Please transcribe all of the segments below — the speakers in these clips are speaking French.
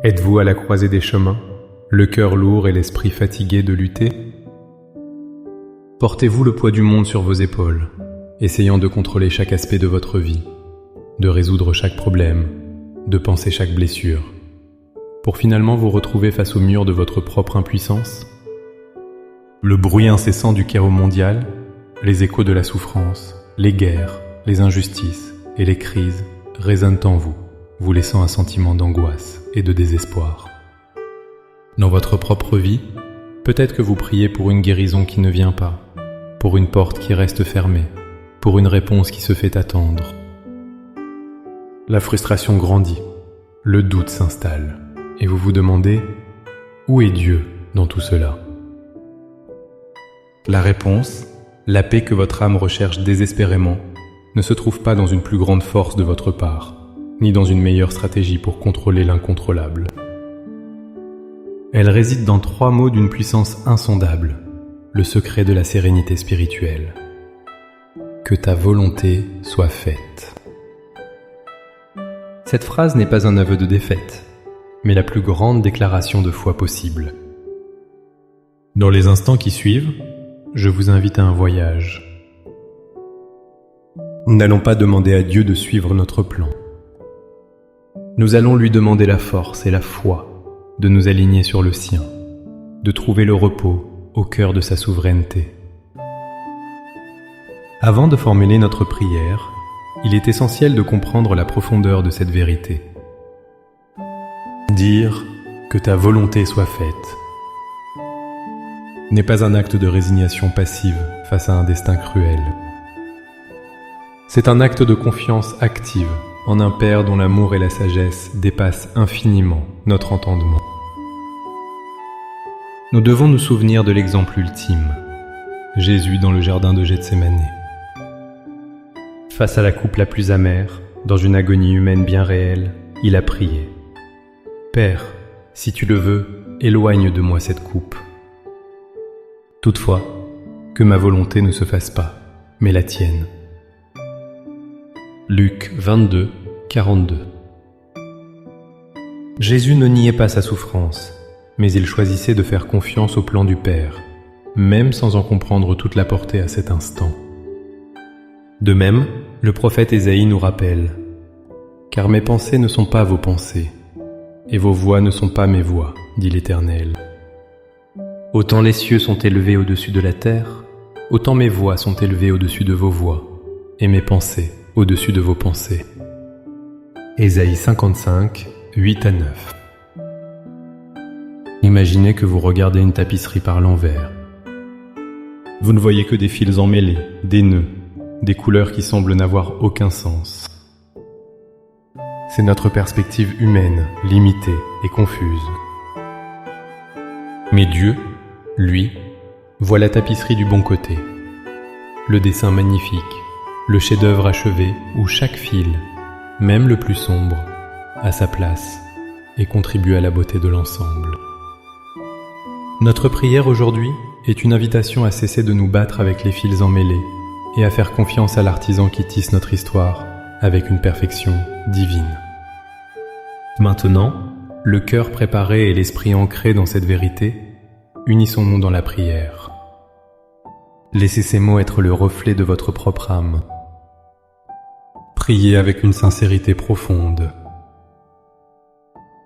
Êtes-vous à la croisée des chemins, le cœur lourd et l'esprit fatigué de lutter? Portez-vous le poids du monde sur vos épaules, essayant de contrôler chaque aspect de votre vie, de résoudre chaque problème, de penser chaque blessure, pour finalement vous retrouver face au mur de votre propre impuissance? Le bruit incessant du chaos mondial, les échos de la souffrance, les guerres, les injustices et les crises résonnent en vous, vous laissant un sentiment d'angoisse et de désespoir. Dans votre propre vie, peut-être que vous priez pour une guérison qui ne vient pas, pour une porte qui reste fermée, pour une réponse qui se fait attendre. La frustration grandit, le doute s'installe, et vous vous demandez « Où est Dieu dans tout cela ?» La réponse, la paix que votre âme recherche désespérément, ne se trouve pas dans une plus grande force de votre part, ni dans une meilleure stratégie pour contrôler l'incontrôlable. Elle réside dans 3 mots d'une puissance insondable, le secret de la sérénité spirituelle. Que ta volonté soit faite. Cette phrase n'est pas un aveu de défaite, mais la plus grande déclaration de foi possible. Dans les instants qui suivent, je vous invite à un voyage. Nous n'allons pas demander à Dieu de suivre notre plan. Nous allons lui demander la force et la foi de nous aligner sur le sien, de trouver le repos au cœur de sa souveraineté. Avant de formuler notre prière, il est essentiel de comprendre la profondeur de cette vérité. Dire « que ta volonté soit faite » n'est pas un acte de résignation passive face à un destin cruel. C'est un acte de confiance active en un Père dont l'amour et la sagesse dépassent infiniment notre entendement. Nous devons nous souvenir de l'exemple ultime, Jésus dans le jardin de Gethsémani. Face à la coupe la plus amère, dans une agonie humaine bien réelle, il a prié. « Père, si tu le veux, éloigne de moi cette coupe. Toutefois, que ma volonté ne se fasse pas, mais la tienne. » Luc 22, 42. Jésus ne niait pas sa souffrance, mais il choisissait de faire confiance au plan du Père, même sans en comprendre toute la portée à cet instant. De même, le prophète Ésaïe nous rappelle « Car mes pensées ne sont pas vos pensées, et vos voix ne sont pas mes voix, dit l'Éternel. Autant les cieux sont élevés au-dessus de la terre, autant mes voix sont élevées au-dessus de vos voix, et mes pensées au-dessus de vos pensées. » Ésaïe 55, 8 à 9. Imaginez que vous regardez une tapisserie par l'envers. Vous ne voyez que des fils emmêlés, des nœuds, des couleurs qui semblent n'avoir aucun sens. C'est notre perspective humaine, limitée et confuse. Mais Dieu, lui, voit la tapisserie du bon côté, le dessin magnifique, le chef-d'œuvre achevé où chaque fil, même le plus sombre, a sa place et contribue à la beauté de l'ensemble. Notre prière aujourd'hui est une invitation à cesser de nous battre avec les fils emmêlés et à faire confiance à l'artisan qui tisse notre histoire avec une perfection divine. Maintenant, le cœur préparé et l'esprit ancré dans cette vérité, unissons-nous dans la prière. Laissez ces mots être le reflet de votre propre âme. Priez avec une sincérité profonde.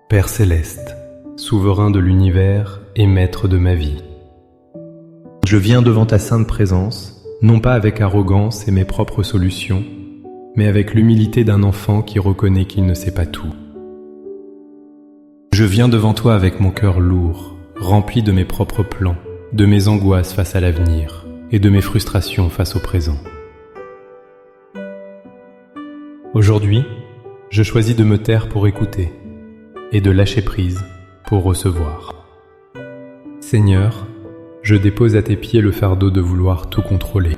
Père céleste, souverain de l'univers et maître de ma vie. Je viens devant ta sainte présence, non pas avec arrogance et mes propres solutions, mais avec l'humilité d'un enfant qui reconnaît qu'il ne sait pas tout. Je viens devant toi avec mon cœur lourd, rempli de mes propres plans, de mes angoisses face à l'avenir et de mes frustrations face au présent. Aujourd'hui, je choisis de me taire pour écouter et de lâcher prise pour recevoir. Seigneur, je dépose à tes pieds le fardeau de vouloir tout contrôler.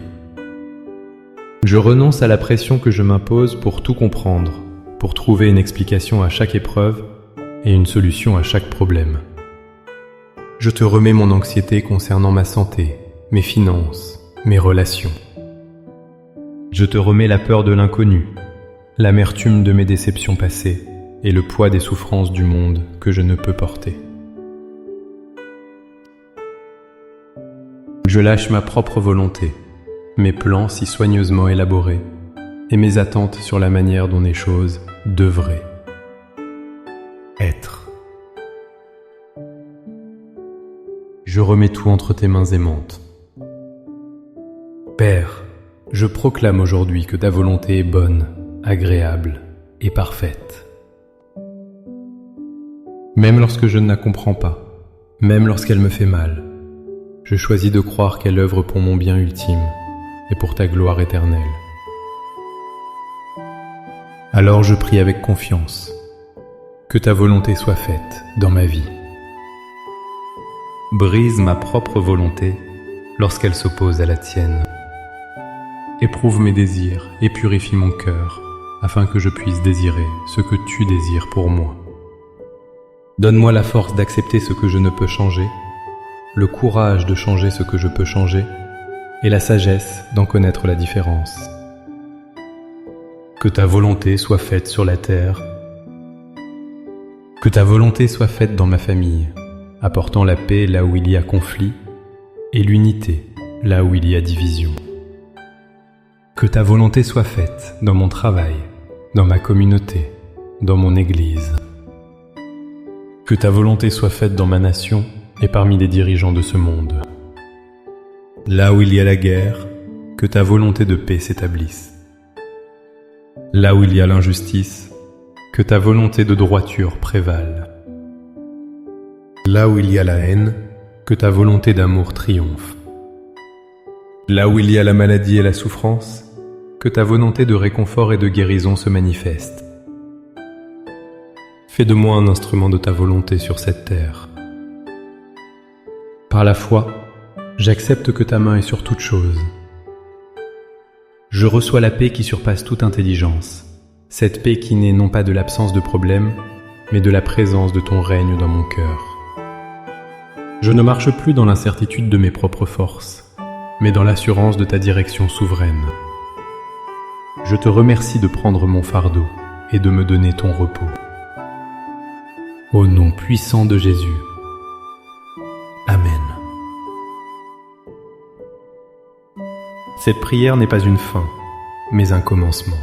Je renonce à la pression que je m'impose pour tout comprendre, pour trouver une explication à chaque épreuve et une solution à chaque problème. Je te remets mon anxiété concernant ma santé, mes finances, mes relations. Je te remets la peur de l'inconnu, l'amertume de mes déceptions passées et le poids des souffrances du monde que je ne peux porter. Je lâche ma propre volonté, mes plans si soigneusement élaborés, et mes attentes sur la manière dont les choses devraient être. Je remets tout entre tes mains aimantes. Père, je proclame aujourd'hui que ta volonté est bonne, agréable et parfaite. Même lorsque je ne la comprends pas, même lorsqu'elle me fait mal, je choisis de croire qu'elle œuvre pour mon bien ultime et pour ta gloire éternelle. Alors je prie avec confiance, que ta volonté soit faite dans ma vie. Brise ma propre volonté lorsqu'elle s'oppose à la tienne. Éprouve mes désirs et purifie mon cœur, afin que je puisse désirer ce que tu désires pour moi. Donne-moi la force d'accepter ce que je ne peux changer, le courage de changer ce que je peux changer, et la sagesse d'en connaître la différence. Que ta volonté soit faite sur la terre, que ta volonté soit faite dans ma famille, apportant la paix là où il y a conflit, et l'unité là où il y a division. Que ta volonté soit faite dans mon travail, dans ma communauté, dans mon église. Que ta volonté soit faite dans ma nation et parmi les dirigeants de ce monde. Là où il y a la guerre, que ta volonté de paix s'établisse. Là où il y a l'injustice, que ta volonté de droiture prévale. Là où il y a la haine, que ta volonté d'amour triomphe. Là où il y a la maladie et la souffrance, que ta volonté de réconfort et de guérison se manifeste. Fais de moi un instrument de ta volonté sur cette terre. Par la foi, j'accepte que ta main est sur toute chose. Je reçois la paix qui surpasse toute intelligence, cette paix qui n'est non pas de l'absence de problème, mais de la présence de ton règne dans mon cœur. Je ne marche plus dans l'incertitude de mes propres forces, mais dans l'assurance de ta direction souveraine. Je te remercie de prendre mon fardeau et de me donner ton repos. Au nom puissant de Jésus. Amen. Cette prière n'est pas une fin, mais un commencement.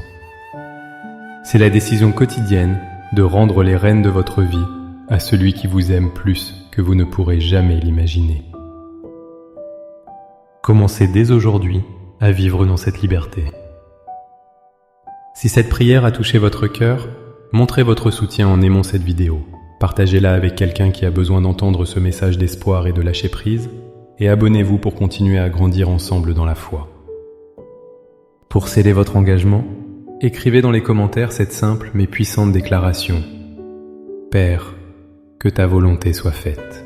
C'est la décision quotidienne de rendre les rênes de votre vie à celui qui vous aime plus que vous ne pourrez jamais l'imaginer. Commencez dès aujourd'hui à vivre dans cette liberté. Si cette prière a touché votre cœur, montrez votre soutien en aimant cette vidéo. Partagez-la avec quelqu'un qui a besoin d'entendre ce message d'espoir et de lâcher prise, et abonnez-vous pour continuer à grandir ensemble dans la foi. Pour sceller votre engagement, écrivez dans les commentaires cette simple mais puissante déclaration. Père, que ta volonté soit faite.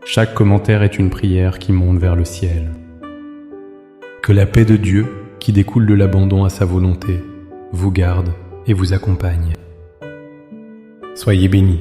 Chaque commentaire est une prière qui monte vers le ciel. Que la paix de Dieu, qui découle de l'abandon à sa volonté, vous garde et vous accompagne. Soyez bénis.